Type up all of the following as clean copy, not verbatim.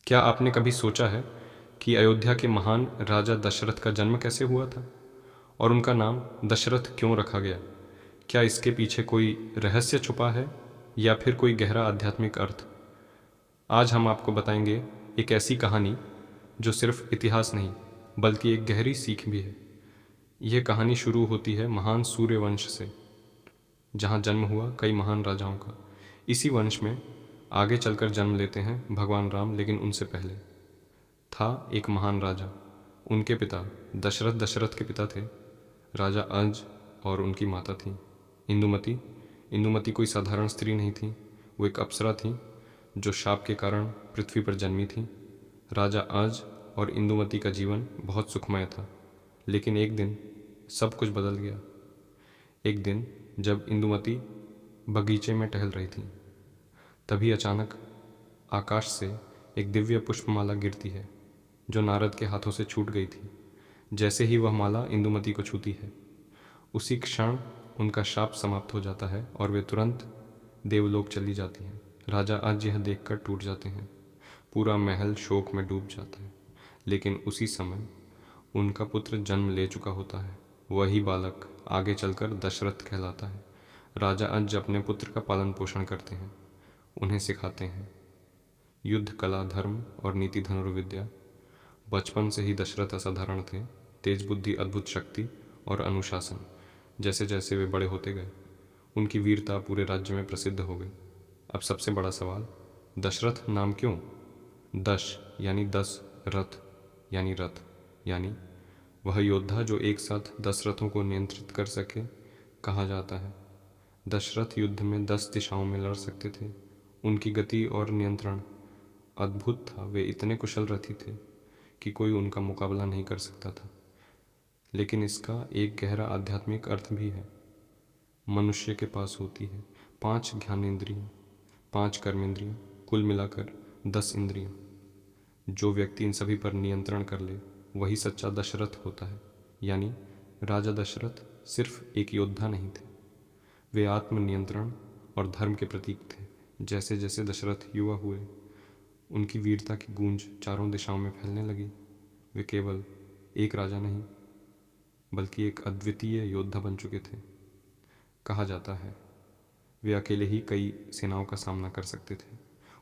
क्या आपने कभी सोचा है कि अयोध्या के महान राजा दशरथ का जन्म कैसे हुआ था और उनका नाम दशरथ क्यों रखा गया? क्या इसके पीछे कोई रहस्य छुपा है या फिर कोई गहरा आध्यात्मिक अर्थ? आज हम आपको बताएंगे एक ऐसी कहानी जो सिर्फ इतिहास नहीं बल्कि एक गहरी सीख भी है। यह कहानी शुरू होती है महान सूर्यवंश से, जहाँ जन्म हुआ कई महान राजाओं का। इसी वंश में आगे चलकर जन्म लेते हैं भगवान राम, लेकिन उनसे पहले था एक महान राजा। उनके पिता दशरथ के पिता थे राजा अंज, और उनकी माता थी इंदुमती। इंदुमती कोई साधारण स्त्री नहीं थी, वो एक अप्सरा थी जो शाप के कारण पृथ्वी पर जन्मी थी। राजा अंज और इंदुमती का जीवन बहुत सुखमय था, लेकिन एक दिन सब कुछ बदल गया। एक दिन जब इंदुमती बगीचे में टहल रही थी, तभी अचानक आकाश से एक दिव्य पुष्पमाला गिरती है जो नारद के हाथों से छूट गई थी। जैसे ही वह माला इंदुमती को छूती है, उसी क्षण उनका शाप समाप्त हो जाता है और वे तुरंत देवलोक चली जाती हैं। राजा आज यह देखकर टूट जाते हैं, पूरा महल शोक में डूब जाता है। लेकिन उसी समय उनका पुत्र जन्म ले चुका होता है। वही बालक आगे चलकर दशरथ कहलाता है। राजा अंज अपने पुत्र का पालन पोषण करते हैं, उन्हें सिखाते हैं युद्ध कला, धर्म और नीति धनुर्विद्या। बचपन से ही दशरथ असाधारण थे, तेज बुद्धि, अद्भुत शक्ति और अनुशासन। जैसे जैसे वे बड़े होते गए, उनकी वीरता पूरे राज्य में प्रसिद्ध हो गई। अब सबसे बड़ा सवाल, दशरथ नाम क्यों? दश यानी 10, रथ यानी रथ, यानी वह योद्धा जो एक साथ 10 रथों को नियंत्रित कर सके कहा जाता है। दशरथ युद्ध में 10 दिशाओं में लड़ सकते थे। उनकी गति और नियंत्रण अद्भुत था। वे इतने कुशल रथी थे कि कोई उनका मुकाबला नहीं कर सकता था। लेकिन इसका एक गहरा आध्यात्मिक अर्थ भी है। मनुष्य के पास होती है 5 ज्ञानेंद्रियाँ, 5 कर्मेंद्रियाँ, कुल मिलाकर 10 इंद्रियाँ। जो व्यक्ति इन सभी पर नियंत्रण कर ले वही सच्चा दशरथ होता है। यानी राजा दशरथ सिर्फ एक योद्धा नहीं थे, वे आत्म नियंत्रण और धर्म के प्रतीक थे। जैसे जैसे दशरथ युवा हुए, उनकी वीरता की गूंज चारों दिशाओं में फैलने लगी। वे केवल एक राजा नहीं बल्कि एक अद्वितीय योद्धा बन चुके थे। कहा जाता है वे अकेले ही कई सेनाओं का सामना कर सकते थे।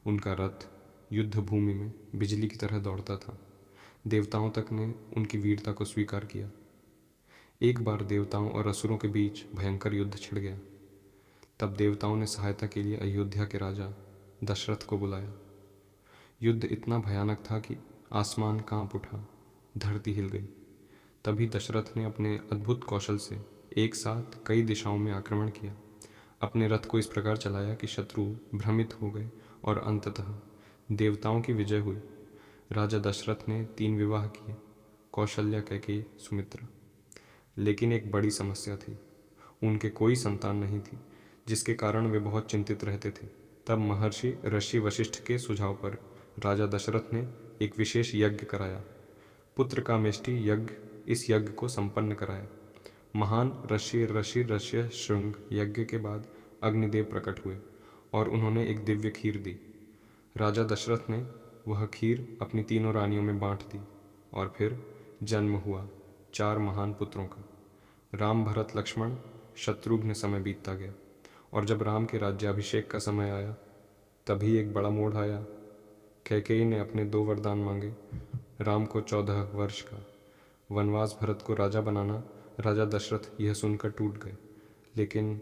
उनका रथ युद्ध भूमि में बिजली की तरह दौड़ता था। देवताओं तक ने उनकी वीरता को स्वीकार किया। एक बार देवताओं और असुरों के बीच भयंकर युद्ध छिड़ गया। तब देवताओं ने सहायता के लिए अयोध्या के राजा दशरथ को बुलाया। युद्ध इतना भयानक था कि आसमान कांप उठा, धरती हिल गई। तभी दशरथ ने अपने अद्भुत कौशल से एक साथ कई दिशाओं में आक्रमण किया। अपने रथ को इस प्रकार चलाया कि शत्रु भ्रमित हो गए और अंततः देवताओं की विजय हुई। राजा दशरथ ने 3 विवाह किए, कौशल्या, कैकेयी, सुमित्रा। लेकिन एक बड़ी समस्या थी, उनके कोई संतान नहीं थी, जिसके कारण वे बहुत चिंतित रहते थे। तब महर्षि ऋषि वशिष्ठ के सुझाव पर राजा दशरथ ने एक विशेष यज्ञ कराया, पुत्र कामेष्टि यज्ञ। इस यज्ञ को संपन्न कराया। महान ऋषि श्रृंग यज्ञ के बाद अग्निदेव प्रकट हुए और उन्होंने एक दिव्य खीर दी। राजा दशरथ ने वह खीर अपनी 3 रानियों में बांट दी और फिर जन्म हुआ 4 महान पुत्रों का। राम, भरत, लक्ष्मण, शत्रुघ्न। समय बीतता गया और जब राम के राज्याभिषेक का समय आया, तभी एक बड़ा मोड़ आया। कैकेयी ने अपने 2 वरदान मांगे, राम को 14 वर्ष का वनवास, भरत को राजा बनाना। राजा दशरथ यह सुनकर टूट गए, लेकिन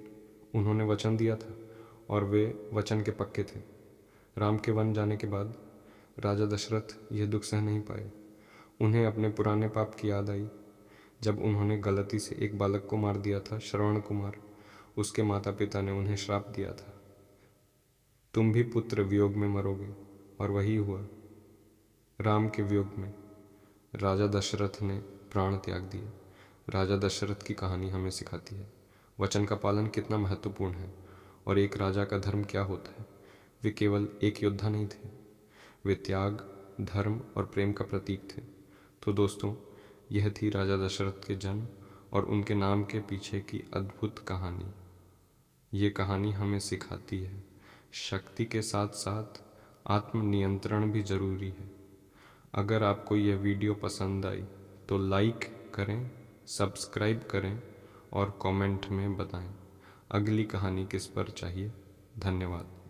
उन्होंने वचन दिया था और वे वचन के पक्के थे। राम के वन जाने के बाद राजा दशरथ यह दुख सह नहीं पाए। उन्हें अपने पुराने पाप की याद आई, जब उन्होंने गलती से एक बालक को मार दिया था, श्रवण कुमार। उसके माता पिता ने उन्हें श्राप दिया था, तुम भी पुत्र वियोग में मरोगे। और वही हुआ। राम के वियोग में राजा दशरथ ने प्राण त्याग दिए। राजा दशरथ की कहानी हमें सिखाती है वचन का पालन कितना महत्वपूर्ण है और एक राजा का धर्म क्या होता है। वे केवल एक योद्धा नहीं थे, वे त्याग, धर्म और प्रेम का प्रतीक थे। तो दोस्तों, यह थी राजा दशरथ के जन्म और उनके नाम के पीछे की अद्भुत कहानी। ये कहानी हमें सिखाती है शक्ति के साथ साथ आत्मनियंत्रण भी जरूरी है। अगर आपको यह वीडियो पसंद आई तो लाइक करें, सब्सक्राइब करें और कमेंट में बताएं अगली कहानी किस पर चाहिए। धन्यवाद।